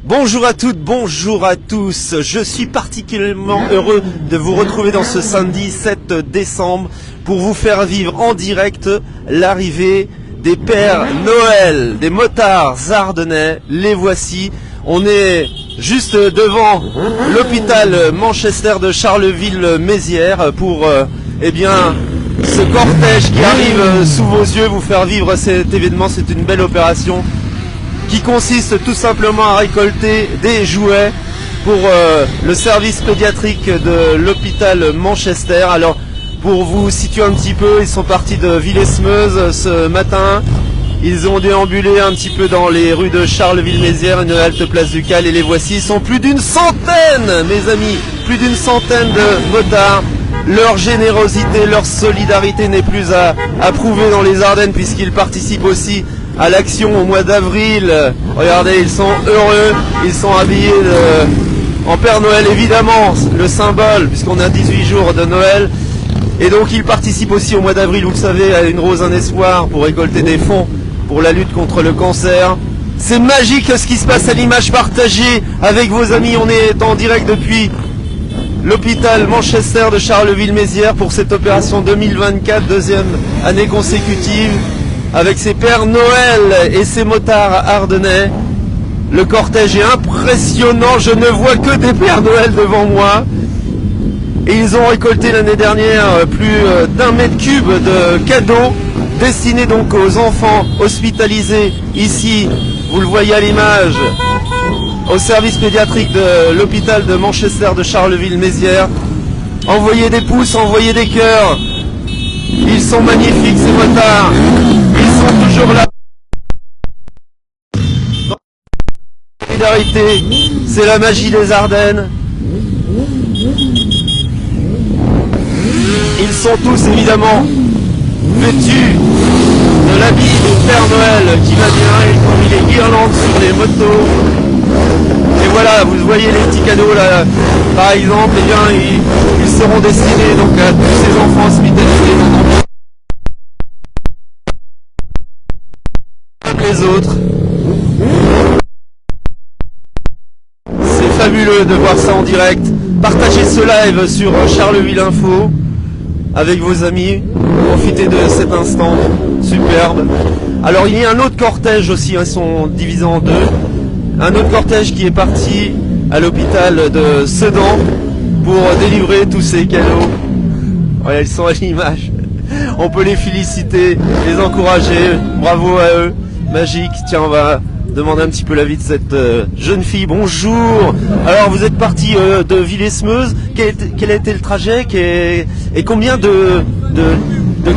Bonjour à toutes, bonjour à tous. Je suis particulièrement heureux de vous retrouver dans ce samedi 7 décembre pour vous faire vivre en direct l'arrivée des Pères Noël, des motards ardennais. Les voici. On est juste devant l'hôpital Manchester de Charleville-Mézières pour ce cortège qui arrive sous vos yeux, vous faire vivre cet événement. C'est une belle opération qui consiste tout simplement à récolter des jouets pour le service pédiatrique de l'hôpital Manchester. Alors, pour vous situer un petit peu, ils sont partis de Villesmeuse ce matin. Ils ont déambulé un petit peu dans les rues de Charleville-Mézières, une halte place Ducal, et les voici. Ils sont plus d'une centaine, mes amis, plus d'une centaine de motards. Leur générosité, leur solidarité n'est plus à prouver dans les Ardennes, puisqu'ils participent aussi à l'action au mois d'avril. Regardez, ils sont heureux, ils sont habillés en Père Noël, évidemment, le symbole, puisqu'on a 18 jours de Noël. Et donc ils participent aussi au mois d'avril, vous le savez, à Une Rose, un Espoir, pour récolter des fonds pour la lutte contre le cancer. C'est magique ce qui se passe à l'image partagée avec vos amis. On est en direct depuis l'hôpital Manchester de Charleville-Mézières pour cette opération 2024, deuxième année consécutive, avec ces Pères Noël et ces motards ardennais. Le cortège est impressionnant, je ne vois que des Pères Noël devant moi. Et ils ont récolté l'année dernière plus d'1 mètre cube de cadeaux destinés donc aux enfants hospitalisés ici, vous le voyez à l'image, au service pédiatrique de l'hôpital de Manchester de Charleville-Mézières. Envoyez des pouces, envoyez des cœurs. Ils sont magnifiques ces motards. Ils sont toujours là. Solidarité, c'est la magie des Ardennes. Ils sont tous évidemment vêtus de l'habit du Père Noël qui va bien, ils ont mis les guirlandes sur les motos. Et voilà, vous voyez les petits cadeaux là, par exemple, eh bien, ils seront destinés donc à tous ces enfants hospitalisés dans les autres. C'est fabuleux de voir ça en direct. Partagez ce live sur Charleville Info avec vos amis, profitez de cet instant superbe. Alors il y a un autre cortège aussi, ils sont divisés en deux. Un autre cortège qui est parti à l'hôpital de Sedan pour délivrer tous ces cadeaux. Voilà, ils sont à l'image. On peut les féliciter, les encourager, bravo à eux, magique. Tiens, on va demander un petit peu l'avis de cette jeune fille. Bonjour. Alors vous êtes parti de Villesmeuse. Quel a été le trajet et combien de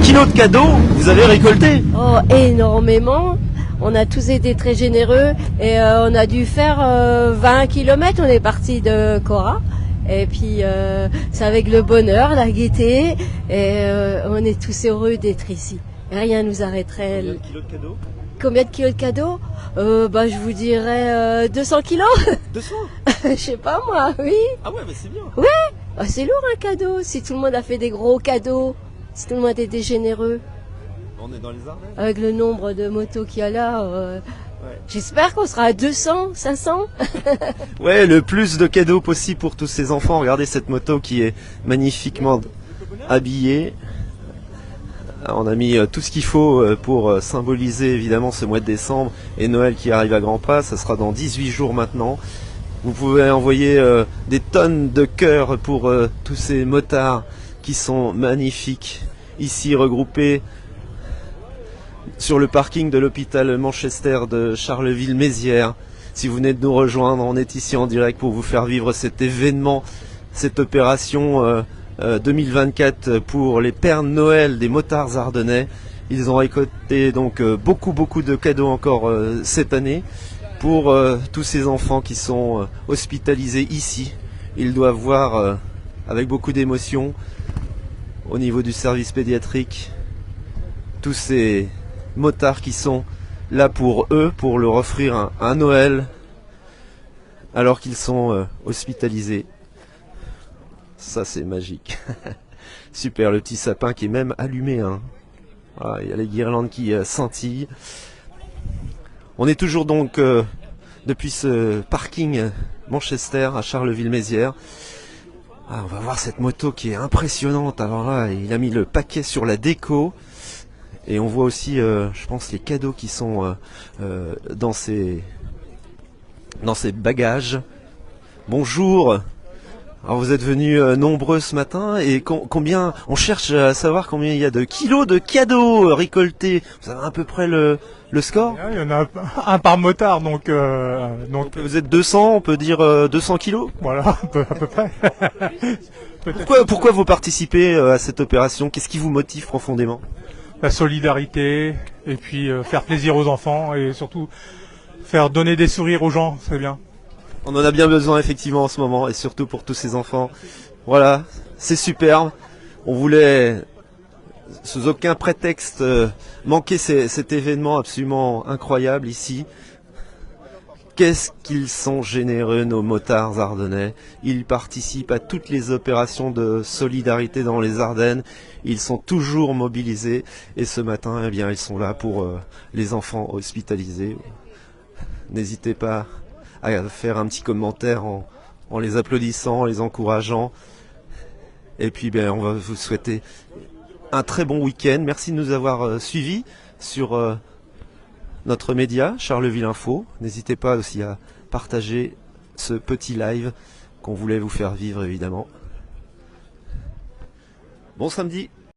kilos de cadeaux vous avez récolté? Oh, énormément. On a tous été très généreux et on a dû faire 20 km. On est parti de Cora. Et puis c'est avec le bonheur, la gaieté. Et on est tous heureux d'être ici. Rien nous arrêterait. Combien de kilos de cadeaux? Combien de kilos de cadeaux? Je vous dirais 200 kilos. 200? Je sais pas moi, oui. Ah ouais, mais c'est bien. Ouais, c'est lourd un cadeau. Si tout le monde a fait des gros cadeaux, si tout le monde était généreux. On est dans les Ardennes. Avec le nombre de motos qu'il y a là, Ouais. j'espère qu'on sera à 200, 500. Ouais, le plus de cadeaux possible pour tous ces enfants. Regardez cette moto qui est magnifiquement habillée. On a mis tout ce qu'il faut pour symboliser évidemment ce mois de décembre et Noël qui arrive à grands pas. Ça sera dans 18 jours maintenant. Vous pouvez envoyer des tonnes de cœurs pour tous ces motards qui sont magnifiques, ici regroupés sur le parking de l'hôpital Manchester de Charleville-Mézières. Si vous venez de nous rejoindre, on est ici en direct pour vous faire vivre cet événement, cette opération 2024 pour les Pères Noël des motards ardennais. Ils ont récolté donc beaucoup de cadeaux encore cette année pour tous ces enfants qui sont hospitalisés ici. Ils doivent voir avec beaucoup d'émotion au niveau du service pédiatrique tous ces motards qui sont là pour eux, pour leur offrir un Noël alors qu'ils sont hospitalisés. Ça c'est magique. Super, le petit sapin qui est même allumé, hein. Voilà, il y a les guirlandes qui scintillent. On est toujours donc depuis ce parking Manchester à Charleville-Mézières. Ah, on va voir cette moto qui est impressionnante. Alors là, il a mis le paquet sur la déco. Et on voit aussi, je pense, les cadeaux qui sont dans ces bagages. Bonjour. Alors vous êtes venus nombreux ce matin et combien, on cherche à savoir combien il y a de kilos de cadeaux récoltés. Vous avez à peu près le score? Il y en a un par motard, donc vous êtes 200, on peut dire 200 kilos. voilà, à peu près. Pourquoi vous participez à cette opération? Qu'est-ce qui vous motive profondément? La solidarité, et puis faire plaisir aux enfants, et surtout faire donner des sourires aux gens, c'est bien. On en a bien besoin effectivement en ce moment, et surtout pour tous ces enfants. Voilà, c'est superbe. On voulait, sous aucun prétexte, manquer cet événement absolument incroyable ici. Qu'est-ce qu'ils sont généreux, nos motards ardennais. Ils participent à toutes les opérations de solidarité dans les Ardennes. Ils sont toujours mobilisés. Et ce matin, eh bien, ils sont là pour les enfants hospitalisés. N'hésitez pas à faire un petit commentaire en les applaudissant, en les encourageant. Et puis, ben, on va vous souhaiter un très bon week-end. Merci de nous avoir suivis sur notre média, Charleville Info. N'hésitez pas aussi à partager ce petit live qu'on voulait vous faire vivre évidemment. Bon samedi!